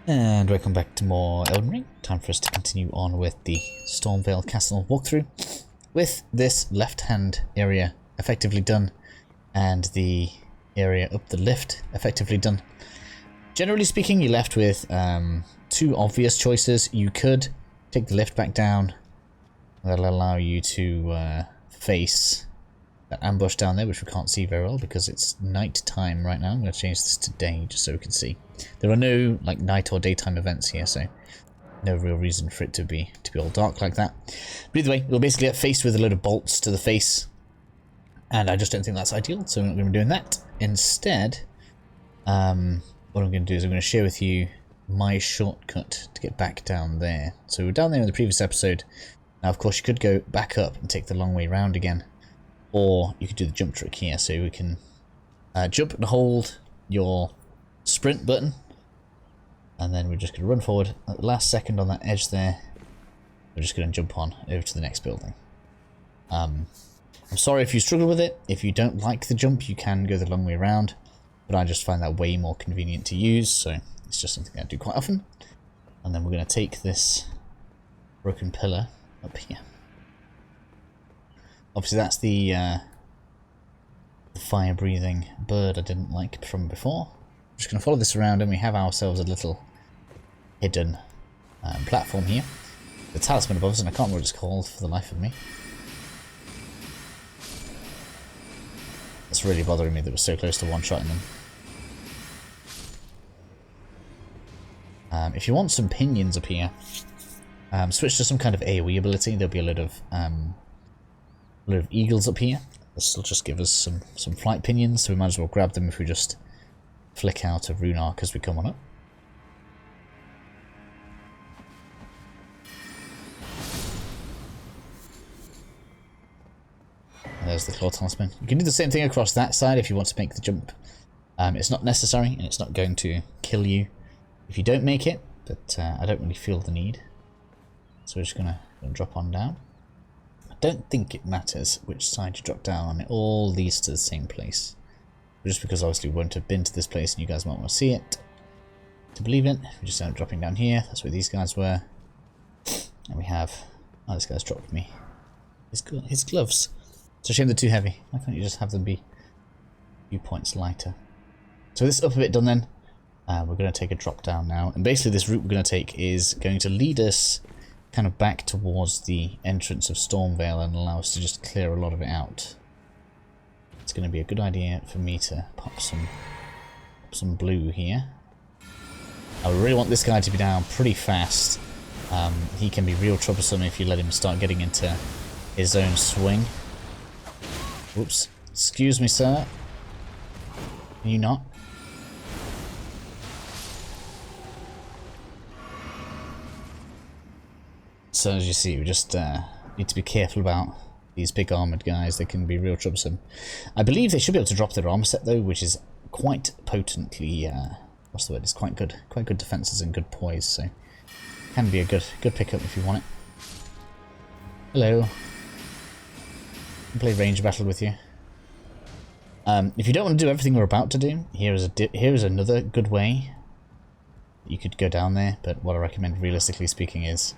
And welcome back to more Elden Ring. Time for us to continue on with the Stormveil Castle walkthrough. With this left-hand area effectively done, and the area up the lift effectively done. Generally speaking, you're left with two obvious choices. You could take the lift back down. That'll allow you to face that ambush down there, which we can't see very well because it's night time right now. I'm going to change this to day just so we can see. There are no like night or daytime events here, so no real reason for it to be all dark like that. But either way, we'll basically get faced with a load of bolts to the face, and I just don't think that's ideal, so we're not going to be doing that. Instead, what I'm going to do is I'm going to share with you my shortcut to get back down there. So we're down there in the previous episode. Now, of course, you could go back up and take the long way round again, or you could do the jump trick here. So we can jump and hold your sprint button, and then we're just going to run forward at the last second on that edge there. We're just going to jump on over to the next building. I'm sorry if you struggle with it. If you don't like the jump, you can go the long way around, but I just find that way more convenient to use, so it's just something I do quite often. And then we're going to take this broken pillar up here. Obviously that's the fire-breathing bird I didn't like from before. I'm just going to follow this around, and we have ourselves a little hidden platform here. The Talisman above us, and I can't remember what it's called for the life of me. It's really bothering me that we're so close to one-shotting them. If you want some pinions up here, switch to some kind of AoE ability. There'll be a load of eagles up here. This will just give us some flight pinions, so we might as well grab them if we just flick out a rune arc as we come on up. And there's the claw talisman. You can do the same thing across that side if you want to make the jump. It's not necessary, and it's not going to kill you if you don't make it, but I don't really feel the need. So we're just going to drop on down. I don't think it matters which side you drop down on. It all leads to the same place. But just because obviously we won't have been to this place and you guys might want to see it to believe it, we just end up dropping down here. That's where these guys were. And we have... Oh, this guy's dropped me his gloves. It's a shame they're too heavy. Why can't you just have them be a few points lighter? So this up a bit done then. We're going to take a drop down now. And basically this route we're going to take is going to lead us kind of back towards the entrance of Stormveil and allow us to just clear a lot of it out. It's going to be a good idea for me to pop some blue here. I really want this guy to be down pretty fast. He can be real troublesome if you let him start getting into his own swing. Oops. Excuse me, sir. Are you not? So as you see, we just need to be careful about these big armoured guys. They can be real troublesome. I believe they should be able to drop their armour set though, which is quite potently, what's the word? It's quite good defences and good poise, so can be a good pickup if you want it. Hello. I'll play range battle with you. If you don't want to do everything we're about to do, here is another good way. You could go down there, but what I recommend realistically speaking is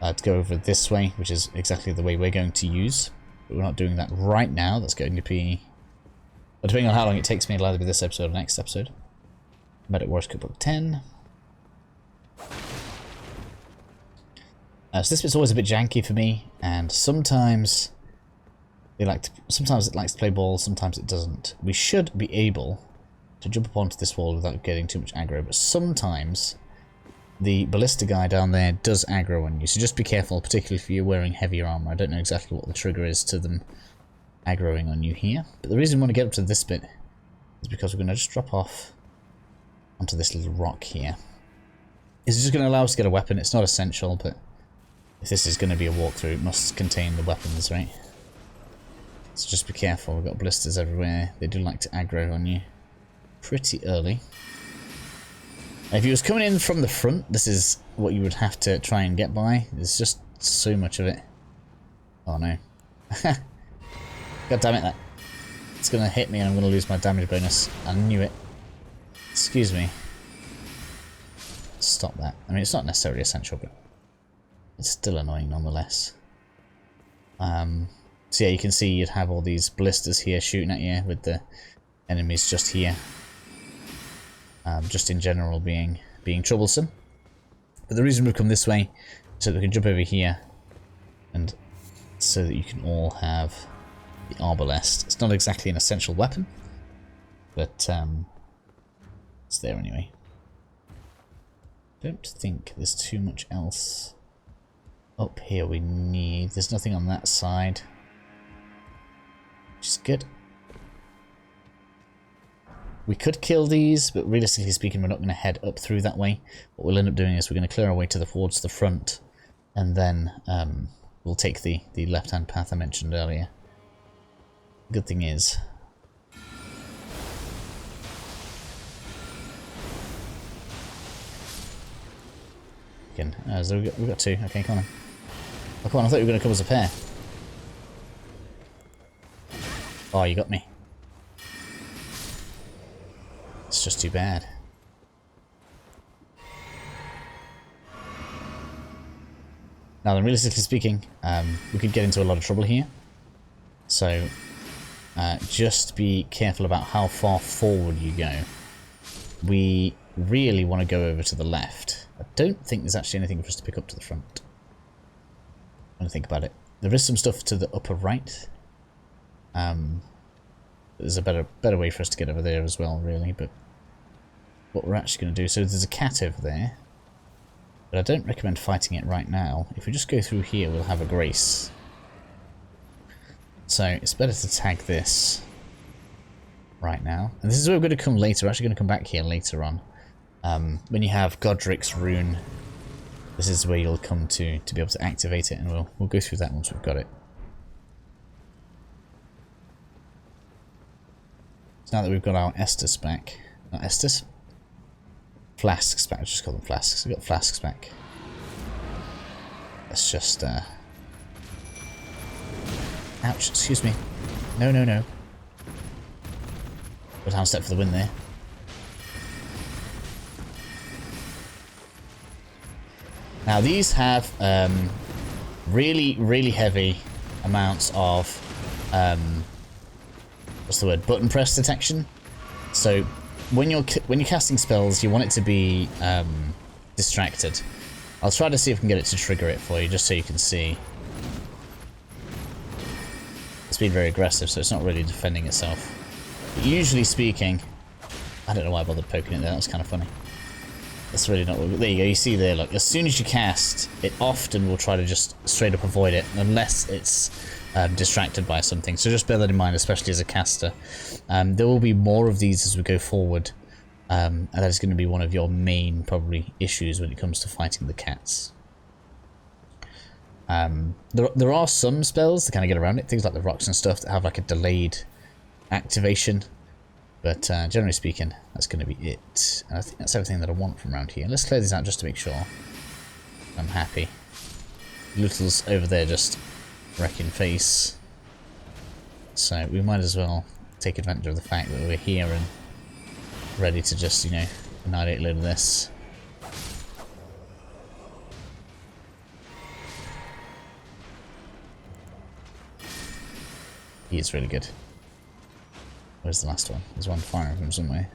to go over this way, which is exactly the way we're going to use. But we're not doing that right now. That's going to be... But depending on how long it takes me, it'll either be this episode or next episode. Medic Wars Cookbook 10. So this bit's always a bit janky for me, and sometimes it likes to play ball, sometimes it doesn't. We should be able to jump up onto this wall without getting too much aggro, but sometimes the ballista guy down there does aggro on you, so just be careful, particularly if you're wearing heavier armor. I don't know exactly what the trigger is to them aggroing on you here, but the reason we want to get up to this bit is because we're going to just drop off onto this little rock here. It's just going to allow us to get a weapon. It's not essential, but if this is going to be a walkthrough, it must contain the weapons, right? So just be careful. We've got blisters everywhere. They do like to aggro on you pretty early. If he was coming in from the front, this is what you would have to try and get by. There's just so much of it. Oh no. God damn it, it's going to hit me and I'm going to lose my damage bonus. I knew it. Excuse me. stop that. I mean, it's not necessarily essential, but it's still annoying nonetheless. So yeah, you can see you'd have all these blisters here shooting at you with the enemies just here. Just in general being troublesome. But the reason we've come this way is so that we can jump over here and so that you can all have the Arbalest. It's not exactly an essential weapon, but it's there anyway. Don't think there's too much else up here we need. There's nothing on that side, which is good. We could kill these, but realistically speaking, we're not going to head up through that way. What we'll end up doing is we're going to clear our way towards the front, and then we'll take the left-hand path I mentioned earlier. The good thing is, again, so we've got two. Okay, come on. Oh, come on, I thought you were going to come as a pair. Oh, you got me. It's just too bad. Now then, realistically speaking, we could get into a lot of trouble here. So, just be careful about how far forward you go. We really want to go over to the left. I don't think there's actually anything for us to pick up to the front. When I think about it. There is some stuff to the upper right. There's a better way for us to get over there as well, really, but what we're actually going to do, so there's a cat over there, but I don't recommend fighting it right now. If we just go through here, we'll have a grace. So it's better to tag this right now. And this is where we're going to come later. We're actually going to come back here later on. When you have Godric's rune, this is where you'll come to be able to activate it, and we'll go through that once we've got it. So now that we've got our Estus back, not Estus, flasks back. I just call them flasks. We've got flasks back. Let's just ouch, excuse me. No, no, no. Good hand step for the win there. Now these have really, really heavy amounts of what's the word? Button press detection. So when you're casting spells, you want it to be distracted. I'll try to see if I can get it to trigger it for you, just so you can see. It's been very aggressive, so it's not really defending itself. But usually speaking, I don't know why I bothered poking it there. That was kind of funny. That's really not what... There you go. You see there, look. As soon as you cast, it often will try to just straight up avoid it, unless it's distracted by something. So just bear that in mind, especially as a caster. There will be more of these as we go forward, and that is going to be one of your main, probably, issues when it comes to fighting the cats. There are some spells to kind of get around it, things like the rocks and stuff that have like a delayed activation. But generally speaking, that's going to be it. And I think that's everything that I want from around here. Let's clear these out just to make sure I'm happy. Little's over there just wrecking face. So we might as well take advantage of the fact that we're here and ready to just, you know, annihilate a load of this. He is really good. Where's the last one? There's one firing from somewhere.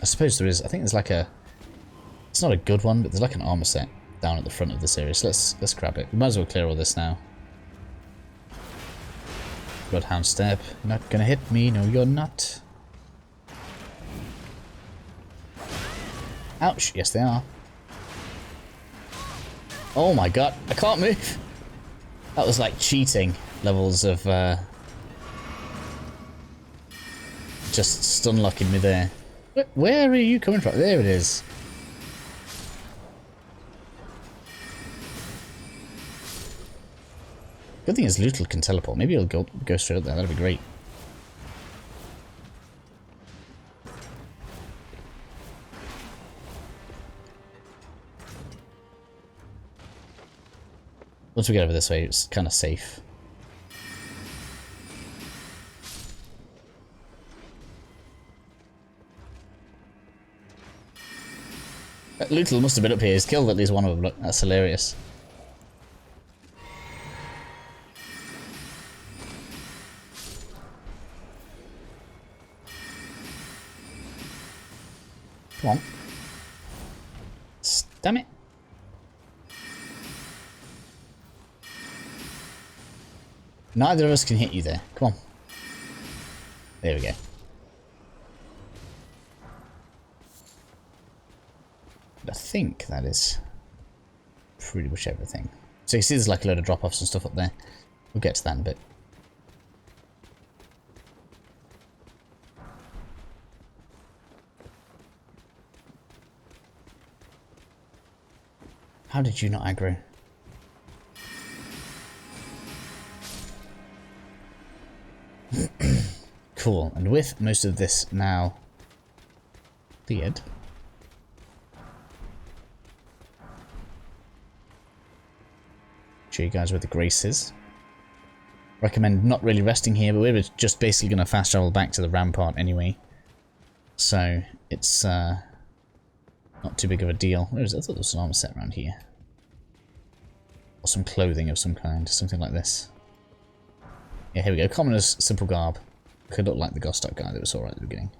I suppose there is. I think there's like a... It's not a good one, but there's like an armor set down at the front of this area. So let's grab it. We might as well clear all this now. Bloodhound step. You're not gonna hit me. No, you're not. Ouch. Yes, they are. Oh my god. I can't move. That was like cheating levels of just stun locking me there. Where are you coming from? There it is. Good thing is Lootle can teleport. Maybe he'll go straight up there. That'd be great. Once we get over this way, it's kind of safe. Lootle must have been up here. He's killed at least one of them. Look, that's hilarious. Come on. Damn it. Neither of us can hit you there. Come on. There we go. I think that is pretty much everything. So you see there's like a load of drop-offs and stuff up there. We'll get to that in a bit. How did you not aggro? Cool. And with most of this now cleared, show you guys where the grace is. Recommend not really resting here, but we're just basically going to fast travel back to the rampart anyway. So it's not too big of a deal. Where is it? I thought there was an armor set around here. Or some clothing of some kind, something like this. Yeah, here we go. Commoner's simple garb. Could look like the Gostock guy that was alright at the beginning.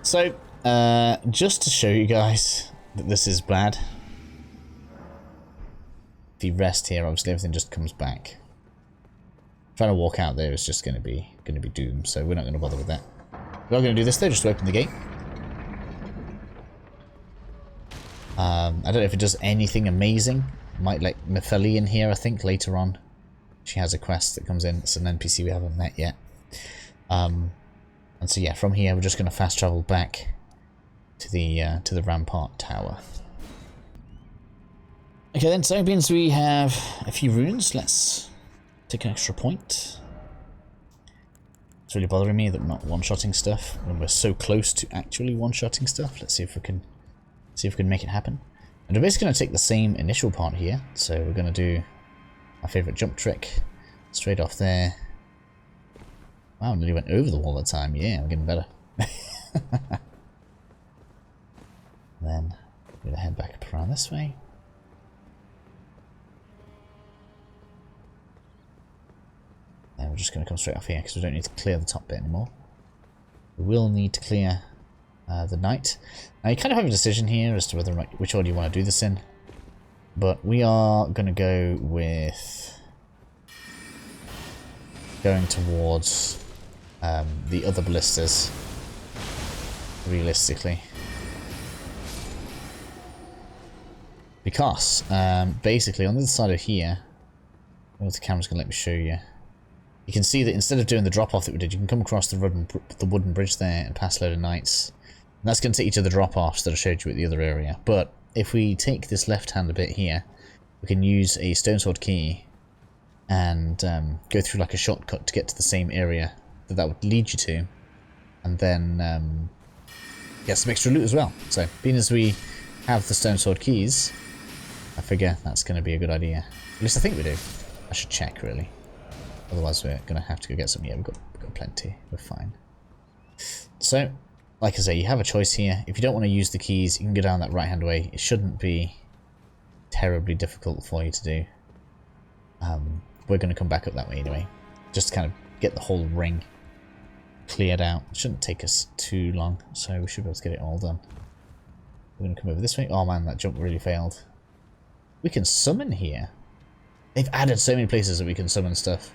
So, just to show you guys that this is bad. If you rest here, obviously everything just comes back. Trying to walk out there is just going to be doomed, so we're not going to bother with that. We're not going to do this though, just to open the gate. I don't know if it does anything amazing. Might let Nepheli in here, I think, later on. She has a quest that comes in. It's an NPC we haven't met yet. And so yeah, from here we're just going to fast travel back to the Rampart Tower. Okay then, so it means we have a few runes. Let's take an extra point. It's really bothering me that we're not one-shotting stuff when we're so close to actually one-shotting stuff. Let's see if we can make it happen. And we're basically going to take the same initial part here. So we're going to do our favourite jump trick straight off there. Wow, nearly went over the wall that time. Yeah, we're getting better. Then we're going to head back up around this way. And we're just going to come straight off here because we don't need to clear the top bit anymore. We will need to clear the night. Now you kind of have a decision here as to whether or not which order you want to do this in. But we are going to go with going towards the other ballistas, realistically. Because, basically on the other side of here, well, the camera's going to let me show you. You can see that instead of doing the drop-off that we did, you can come across the wooden bridge there and pass a load of knights. And that's going to take you to the drop-offs that I showed you at the other area. But if we take this left-hand bit here, we can use a stone sword key and go through like a shortcut to get to the same area that would lead you to. And then get some extra loot as well. So, being as we have the stone sword keys, I figure that's going to be a good idea. At least I think we do. I should check, really. Otherwise we're going to have to go get some. Yeah, we've got plenty. We're fine. So, like I say, you have a choice here. If you don't want to use the keys, you can go down that right-hand way. It shouldn't be terribly difficult for you to do. We're going to come back up that way anyway. Just to kind of get the whole ring cleared out. It shouldn't take us too long, so we should be able to get it all done. We're going to come over this way. Oh man, that jump really failed. We can summon here. They've added so many places that we can summon stuff.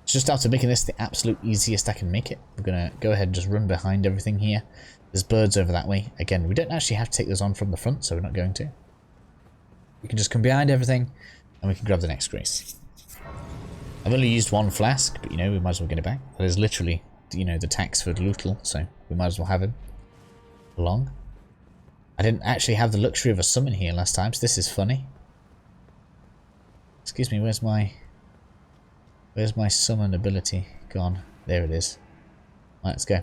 Just after making this the absolute easiest I can make it, we're going to go ahead and just run behind everything here. There's birds over that way. Again, we don't actually have to take those on from the front, so we're not going to. We can just come behind everything, and we can grab the next grace. I've only used one flask, but you know, we might as well get it back. That is literally, you know, the Taxford Lootle, so we might as well have him along. I didn't actually have the luxury of a summon here last time, so this is funny. Excuse me, where's my summon ability gone? There it is. Right, let's go.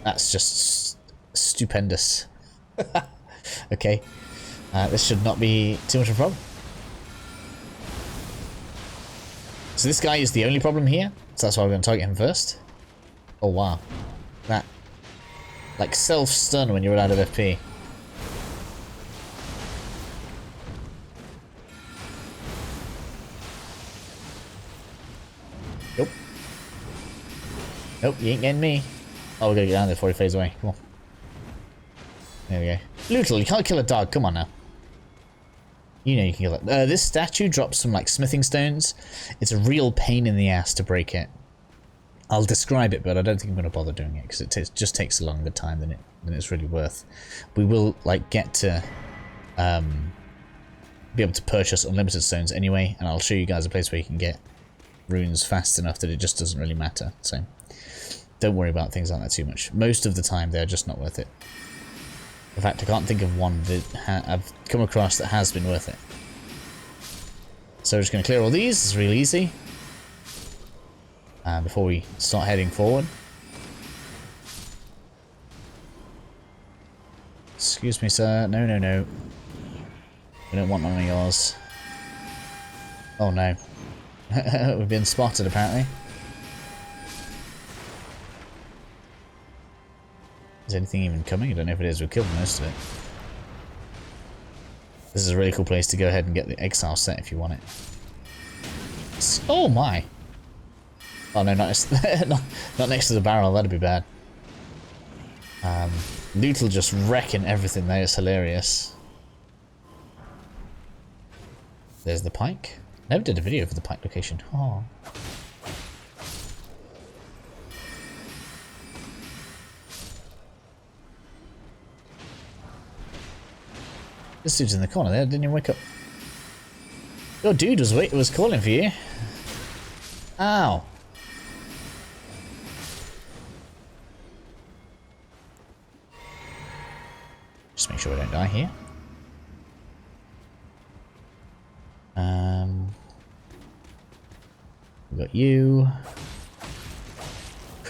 That's just stupendous. Okay, this should not be too much of a problem. So this guy is the only problem here, so that's why we're going to target him first. Oh wow. That, like, self-stun when you're out of FP. Nope. Nope, you ain't getting me. Oh, we're going to get down there before he fades away. Come on. There we go. Lootle, you can't kill a dog. Come on now. You know you can kill it. This statue drops some, like, smithing stones. It's a real pain in the ass to break it. I'll describe it, but I don't think I'm going to bother doing it, because it just takes a longer time than it's really worth. We will, like, get to be able to purchase unlimited stones anyway, and I'll show you guys a place where you can get runes fast enough that it just doesn't really matter. So don't worry about things like that too much. Most of the time, they're just not worth it. In fact, I can't think of one that I've come across that has been worth it. So we're just going to clear all these. It's really easy. Before we start heading forward. Excuse me, sir. No, no, no. We don't want none of yours. Oh no. We've been spotted, apparently. Is anything even coming? I don't know if it is. We've killed most of it. This is a really cool place to go ahead and get the exile set if you want it. Oh my! Oh no, not next to the barrel. That'd be bad. Lootle just wrecking everything there. It's hilarious. There's the pike. Never did a video for the pike location. Oh. This dude's in the corner there, didn't even wake up. Your dude was calling for you. Ow. Just make sure we don't die here. We got you.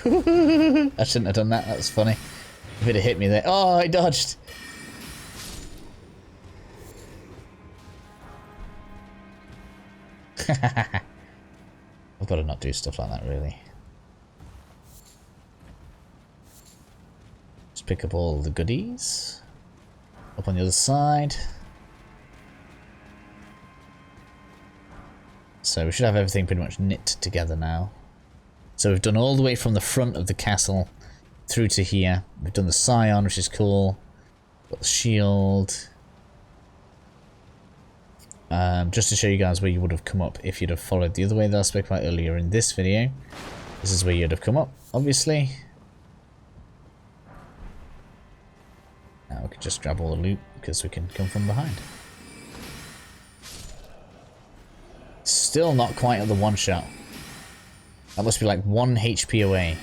I shouldn't have done that, that was funny. If it had hit me there. Oh, I dodged. I've got to not do stuff like that, really. Just pick up all the goodies. Up on the other side. So we should have everything pretty much knit together now. So we've done all the way from the front of the castle through to here. We've done the scion, which is cool. Got the shield. Just to show you guys where you would have come up if you'd have followed the other way that I spoke about earlier in this video. This is where you'd have come up, obviously. Now we can just grab all the loot because we can come from behind. Still not quite at the one shot. That must be like 1 HP away.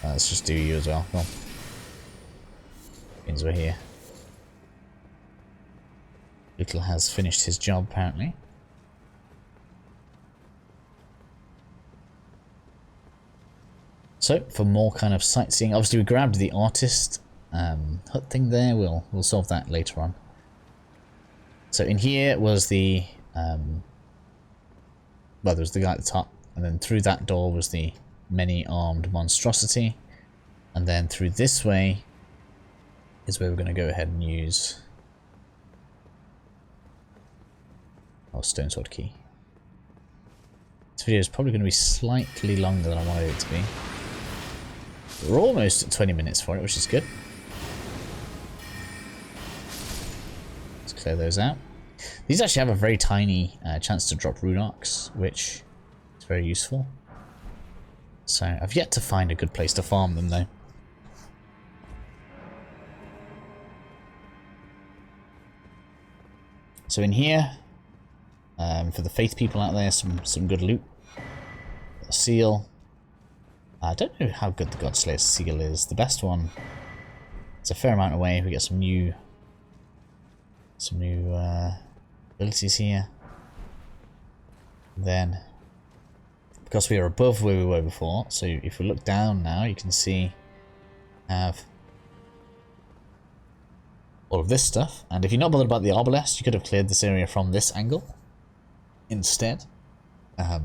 Let's just do you as well. Come on. Means we're here. Lootle has finished his job, apparently. So, for more kind of sightseeing, obviously we grabbed the artist hut thing there. We'll solve that later on. So in here was the well, there was the guy at the top, and then through that door was the many-armed monstrosity, and then through this way is where we're going to go ahead and use our stone sword key. This video is probably going to be slightly longer than I wanted it to be. We're almost at 20 minutes for it, which is good. Let's clear those out. These actually have a very tiny chance to drop rune arcs, which is very useful. So I've yet to find a good place to farm them though. So in here, for the faith people out there, some good loot. A seal. I don't know how good the Godslayer seal is. The best one, it's a fair amount away. We get some new abilities here. Then, because we are above where we were before, so if we look down now, you can see have all of this stuff. And if you're not bothered about the Arbalest, you could have cleared this area from this angle instead. But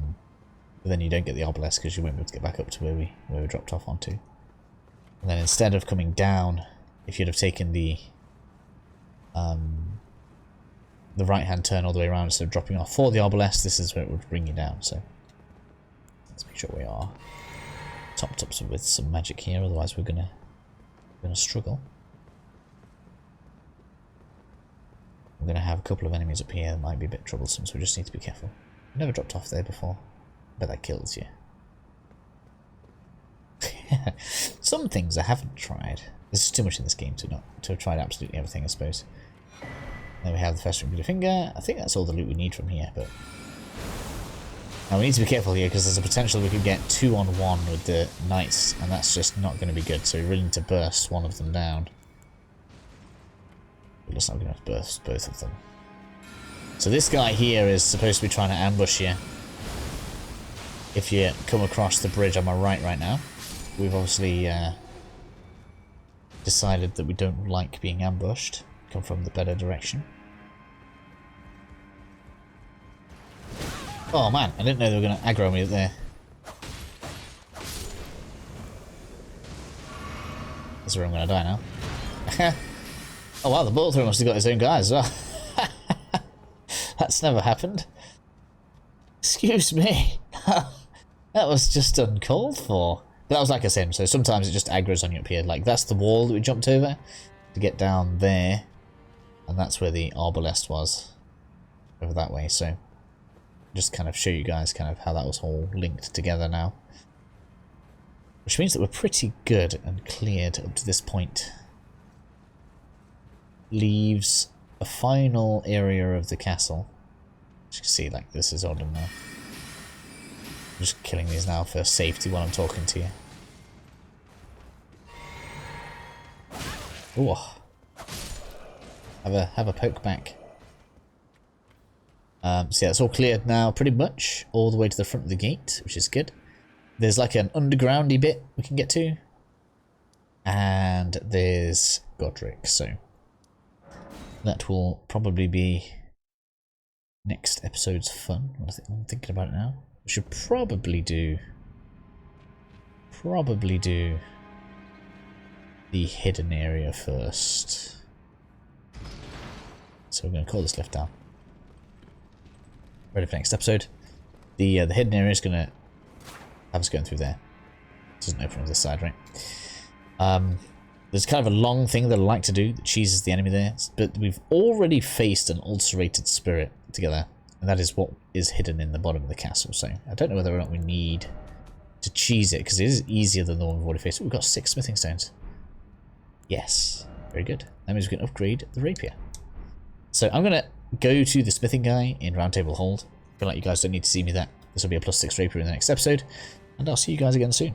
then you don't get the Arbalest because you won't be able to get back up to where we dropped off onto. And then instead of coming down, if you'd have taken the right-hand turn all the way around instead of dropping off for the Arbalest, this is where it would bring you down. So let's make sure we are topped up with some magic here, otherwise we're gonna struggle. We're gonna have a couple of enemies up here that might be a bit troublesome, so we just need to be careful. I've never dropped off there before. I bet that kills you. Some things I haven't tried. There's just too much in this game to have tried absolutely everything, I suppose. Then we have the first ring finger. I think that's all the loot we need from here, but now we need to be careful here because there's a potential we could get 2-on-1 with the knights, and that's just not going to be good. So we really need to burst one of them down. But let's not going to burst both of them. So this guy here is supposed to be trying to ambush you. If you come across the bridge on my right now, we've obviously decided that we don't like being ambushed. Come from the better direction. Oh man, I didn't know they were going to aggro me there. This is where I'm going to die now. Oh wow, the bullet thrower must have got his own guys as well. That's never happened. Excuse me. That was just uncalled for. But that was like I said, so sometimes it just aggroes on you up here. Like that's the wall that we jumped over to get down there. And that's where the Arbalest was. Over that way, so just kind of show you guys kind of how that was all linked together now. Which means that we're pretty good and cleared up to this point. Leaves a final area of the castle. As you can see, like this is odd now. I'm just killing these now for safety while I'm talking to you. Ooh. Have a poke back. So yeah, it's all cleared now pretty much all the way to the front of the gate, which is good. There's like an undergroundy bit we can get to. And there's Godric, so that will probably be next episode's fun. I'm thinking about it now. We should probably do the hidden area first. So we're going to call this lift down. Ready for next episode. The hidden area is going to have us going through there. It doesn't open on this side, right? There's kind of a long thing that I like to do that cheeses the enemy there, but we've already faced an ulcerated spirit together, and that is what is hidden in the bottom of the castle. So I don't know whether or not we need to cheese it, because it is easier than the one we've already faced. Ooh, we've got 6 smithing stones. Yes, very good. That means we can upgrade the rapier. So I'm going to go to the smithing guy in Round Table Hold. I feel like you guys don't need to see me that. This will be a +6 rapier in the next episode, and I'll see you guys again soon.